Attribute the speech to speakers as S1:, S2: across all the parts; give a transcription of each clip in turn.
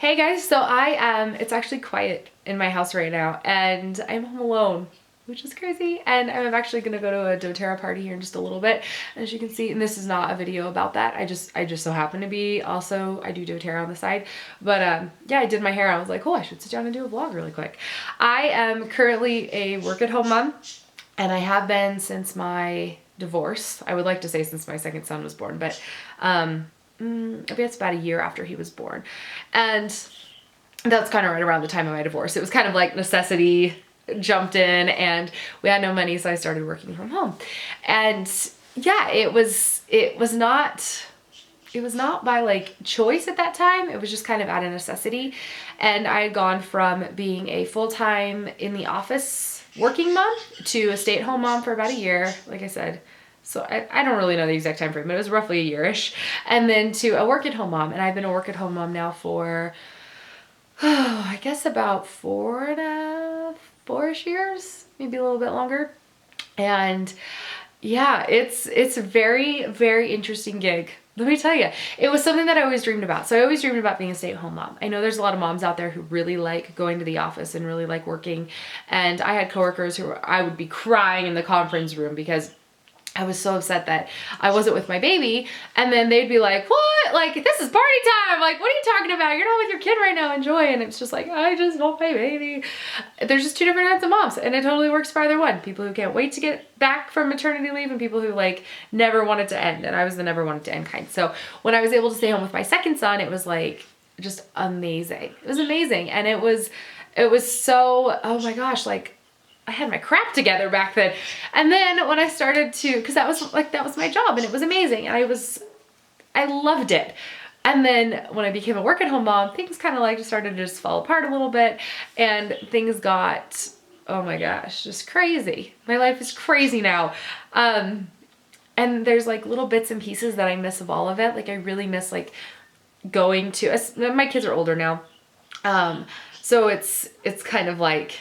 S1: Hey guys, so it's actually quiet in my house right now and I'm home alone, which is crazy. And I'm actually gonna go to a doTERRA party here in just a little bit, as you can see. And this is not a video about that. I just so happen to be also, I do doTERRA on the side. But yeah, I did my hair. I was like, oh, I should sit down and do a vlog really quick. I am currently a work-at-home mom, and I have been since my divorce. I would like to say since my second son was born, but I guess about a year after he was born. And that's kind of right around the time of my divorce. It was kind of like necessity jumped in and we had no money, so I started working from home. And yeah, it was not by like choice at that time. It was just kind of out of necessity. And I had gone from being a full-time in the office working mom to a stay-at-home mom for about a year, like I said. So I don't really know the exact time frame, but it was roughly a year-ish. And then to a work-at-home mom. And I've been a work-at-home mom now for, I guess about 4.5-4-ish years, maybe a little bit longer. And yeah, it's a very, very interesting gig. Let me tell you, it was something that I always dreamed about. So I always dreamed about being a stay-at-home mom. I know there's a lot of moms out there who really like going to the office and really like working. And I had coworkers who I would be crying in the conference room because I was so upset that I wasn't with my baby. And then they'd be like, what? Like, this is party time. Like, what are you talking about? You're not with your kid right now. Enjoy. And it's just like, I just want my baby. There's just two different kinds of moms. And it totally works for either one. People who can't wait to get back from maternity leave and people who like never want it to end. And I was the never want it to end kind. So when I was able to stay home with my second son, it was like just amazing. It was amazing. And it was so, oh my gosh, like, I had my crap together back then. And then when I started to, because that was my job and it was amazing. And I loved it. And then when I became a work-at-home mom, things kind of like just started to just fall apart a little bit. And things got, oh my gosh, just crazy. My life is crazy now. And there's like little bits and pieces that I miss of all of it. Like I really miss like going to, my kids are older now. So it's kind of like,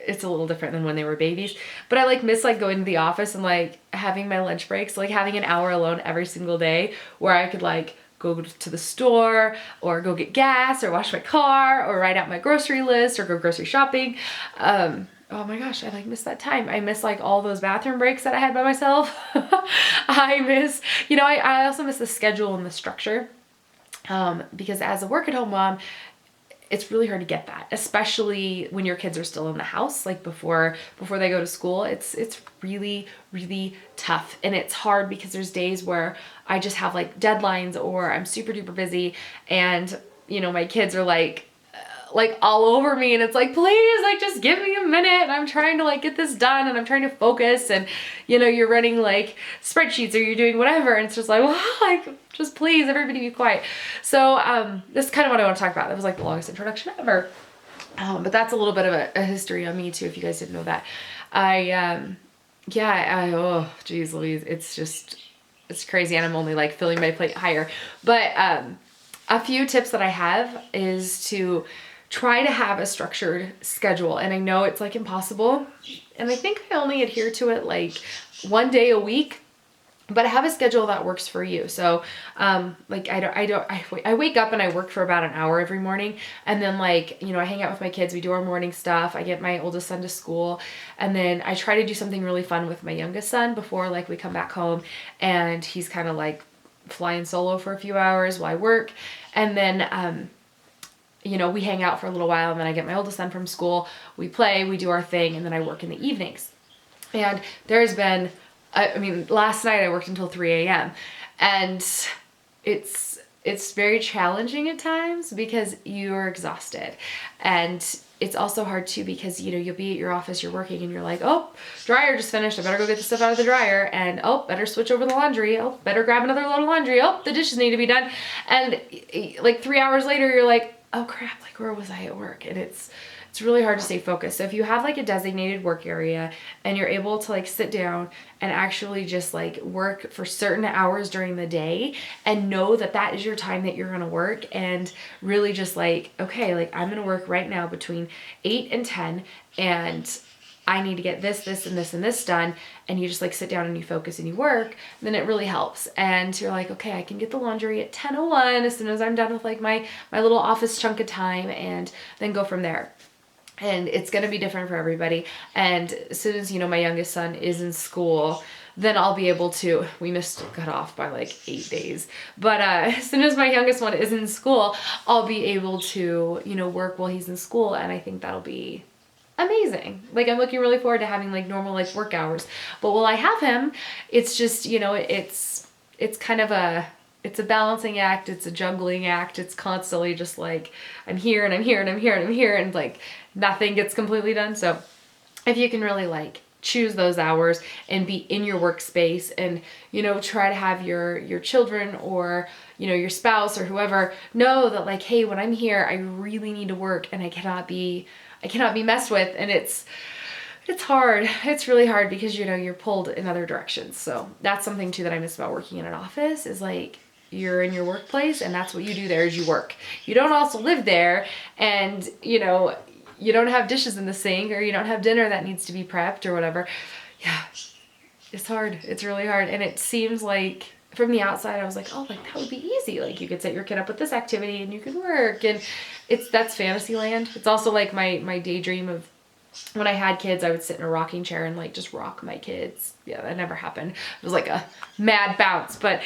S1: it's a little different than when they were babies, but I like miss like going to the office and like having my lunch breaks, like having an hour alone every single day where I could like go to the store or go get gas or wash my car or write out my grocery list or go grocery shopping. Oh my gosh, I like miss that time. I miss like all those bathroom breaks that I had by myself. I miss, I also miss the schedule and the structure. Because as a work-at-home mom, it's really hard to get that, especially when your kids are still in the house, like before they go to school. It's really, really tough. And it's hard because there's days where I just have like deadlines or I'm super duper busy and, my kids are like all over me and it's like, please, like just give me a minute. And I'm trying to like get this done and I'm trying to focus and, you're running like spreadsheets or you're doing whatever. And it's just like, well, like, just please, everybody be quiet. So this is kind of what I want to talk about. That was like the longest introduction ever. But that's a little bit of a history on me too, if you guys didn't know that. Oh geez Louise, it's crazy. And I'm only like filling my plate higher. But a few tips that I have is to try to have a structured schedule. And I know it's like impossible. And I think I only adhere to it like one day a week, but have a schedule that works for you. So, like I wake up and I work for about an hour every morning. And then like, I hang out with my kids. We do our morning stuff. I get my oldest son to school. And then I try to do something really fun with my youngest son before like we come back home. And he's kind of like flying solo for a few hours while I work. And then, we hang out for a little while and then I get my oldest son from school. We play, we do our thing, and then I work in the evenings. And there's been, last night I worked until 3 a.m. and it's very challenging at times because you're exhausted. And it's also hard too because, you'll be at your office, you're working and you're like, oh, dryer just finished. I better go get the stuff out of the dryer. And oh, better switch over the laundry. Oh, better grab another load of laundry. Oh, the dishes need to be done. And like 3 hours later, you're like, oh crap, like where was I at work? And it's really hard to stay focused. So if you have like a designated work area and you're able to like sit down and actually just like work for certain hours during the day and know that that is your time that you're going to work and really just like, okay, like I'm going to work right now between 8 and 10 and I need to get this, this, and this, and this done, and you just like sit down and you focus and you work, then it really helps. And you're like, okay, I can get the laundry at 10:01 as soon as I'm done with like my little office chunk of time, and then go from there. And it's going to be different for everybody. And as soon as, my youngest son is in school, then I'll be able to, we missed cut off by like 8 days. But as soon as my youngest one is in school, I'll be able to, work while he's in school. And I think that'll be amazing. Like, I'm looking really forward to having like normal like work hours. But while I have him, it's just, it's kind of it's a balancing act. It's a juggling act. It's constantly just like, I'm here and I'm here and I'm here and I'm here, and like nothing gets completely done. So if you can really like choose those hours and be in your workspace, and, try to have your children or, your spouse or whoever know that like, hey, when I'm here, I really need to work and I cannot be messed with. And it's hard. It's really hard because, you're pulled in other directions. So that's something too that I miss about working in an office, is like, you're in your workplace and that's what you do there, is you work. You don't also live there, and, you don't have dishes in the sink, or you don't have dinner that needs to be prepped or whatever. Yeah, it's hard. It's really hard. And it seems like from the outside, I was like, oh, like that would be easy. Like you could set your kid up with this activity and you could work. And that's fantasy land. It's also like my daydream of when I had kids, I would sit in a rocking chair and like just rock my kids. Yeah, that never happened. It was like a mad bounce. But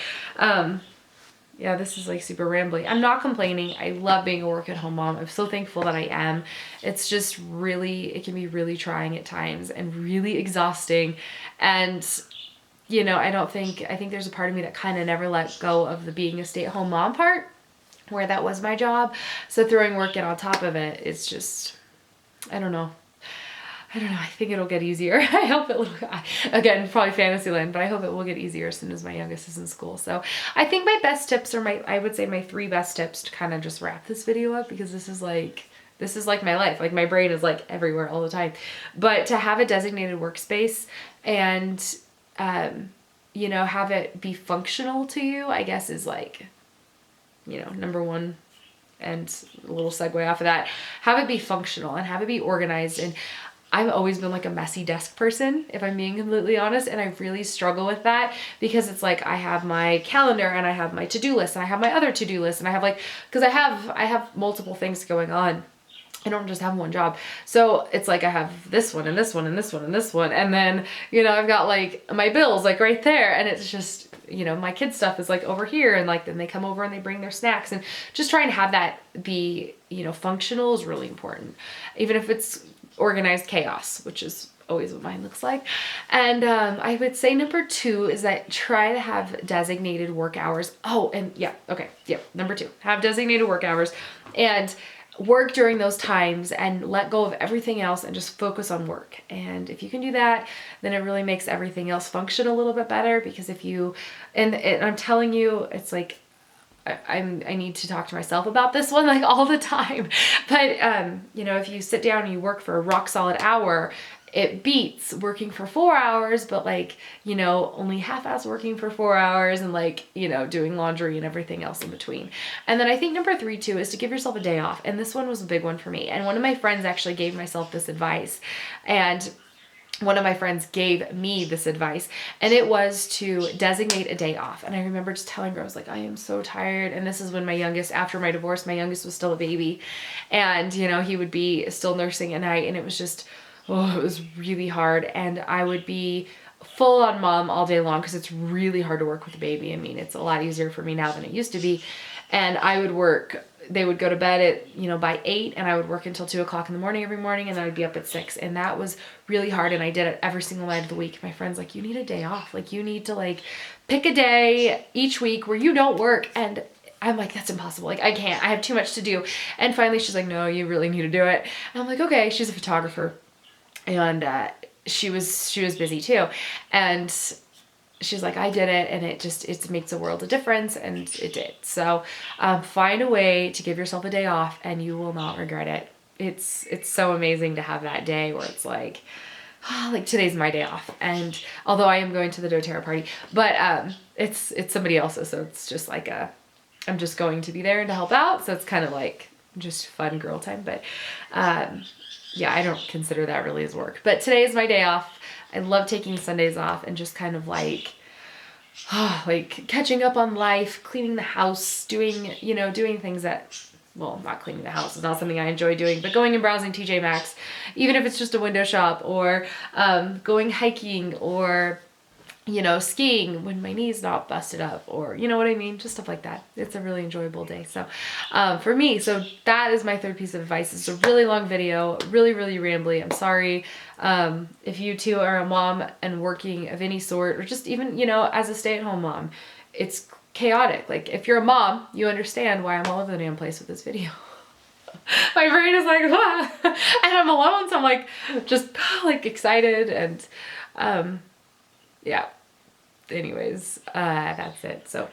S1: yeah, this is like super rambly. I'm not complaining. I love being a work-at-home mom. I'm so thankful that I am. It's just really, it can be really trying at times and really exhausting. And, I think there's a part of me that kind of never let go of the being a stay-at-home mom part, where that was my job. So throwing work in on top of it, it's just, I don't know. I think it'll get easier. I hope it will. Again, probably fantasy land, but I hope it will get easier as soon as my youngest is in school. So I think my best tips are I would say my 3 best tips to kind of just wrap this video up, because this is like my life. Like my brain is like everywhere all the time. But to have a designated workspace and, have it be functional to you, I guess is like, number 1. And a little segue off of that, have it be functional and have it be organized. And I've always been like a messy desk person, if I'm being completely honest, and I really struggle with that, because it's like I have my calendar and I have my to-do list and I have my other to-do list, and I have like, because I have multiple things going on. I don't just have one job. So it's like I have this one and this one and this one and this one, and then, I've got like my bills like right there, and it's just, my kids' stuff is like over here, and like then they come over and they bring their snacks, and just trying to have that be, functional is really important, even if it's organized chaos, which is always what mine looks like. And I would say number 2 is that try to have designated work hours. Oh, and number 2, have designated work hours and work during those times, and let go of everything else and just focus on work. And if you can do that, then it really makes everything else function a little bit better, because if you, and I'm telling you, it's like, I need to talk to myself about this one like all the time. But, if you sit down and you work for a rock solid hour, it beats working for 4 hours, but like, only half-ass working for 4 hours, and like, doing laundry and everything else in between. And then I think number 3 too is to give yourself a day off. And this one was a big one for me. And one of my friends actually gave myself this advice, and one of my friends gave me this advice, and it was to designate a day off. And I remember just telling her, I was like, I am so tired. And this is when after my divorce, my youngest was still a baby, and, he would be still nursing at night. And it was just, it was really hard. And I would be full on mom all day long, because it's really hard to work with a baby. I mean, it's a lot easier for me now than it used to be. And I would work, they would go to bed at, by 8, and I would work until 2:00 in the morning every morning, and then I'd be up at 6. And that was really hard. And I did it every single night of the week. My friend's like, you need a day off. Like, you need to like pick a day each week where you don't work. And I'm like, that's impossible. Like, I can't, I have too much to do. And finally she's like, no, you really need to do it. And I'm like, okay. She's a photographer, and she was busy too. And she's like, I did it, and it makes a world of difference, and it did. So find a way to give yourself a day off, and you will not regret it. It's so amazing to have that day where it's like, like today's my day off. And although I am going to the doTERRA party, but it's somebody else's, so it's just like I'm just going to be there to help out. So it's kind of like just fun girl time. But yeah, I don't consider that really as work. But today is my day off. I love taking Sundays off and just kind of like, like catching up on life, cleaning the house, doing, you know, doing things that, well, not cleaning the house is not something I enjoy doing, but going and browsing TJ Maxx, even if it's just a window shop, or going hiking, or, you know, skiing when my knee's not busted up, or, you know what I mean? Just stuff like that. It's a really enjoyable day. So for me, so that is my third piece of advice. It's a really long video, really, really rambly. I'm sorry. If you too are a mom and working of any sort, or just even, you know, as a stay-at-home mom, it's chaotic. Like if you're a mom, you understand why I'm all over the damn place with this video. My brain is like, ah, and I'm alone. So I'm like, just like excited and, yeah. Anyways, that's it. So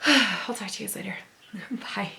S1: I'll talk to you guys later. Bye.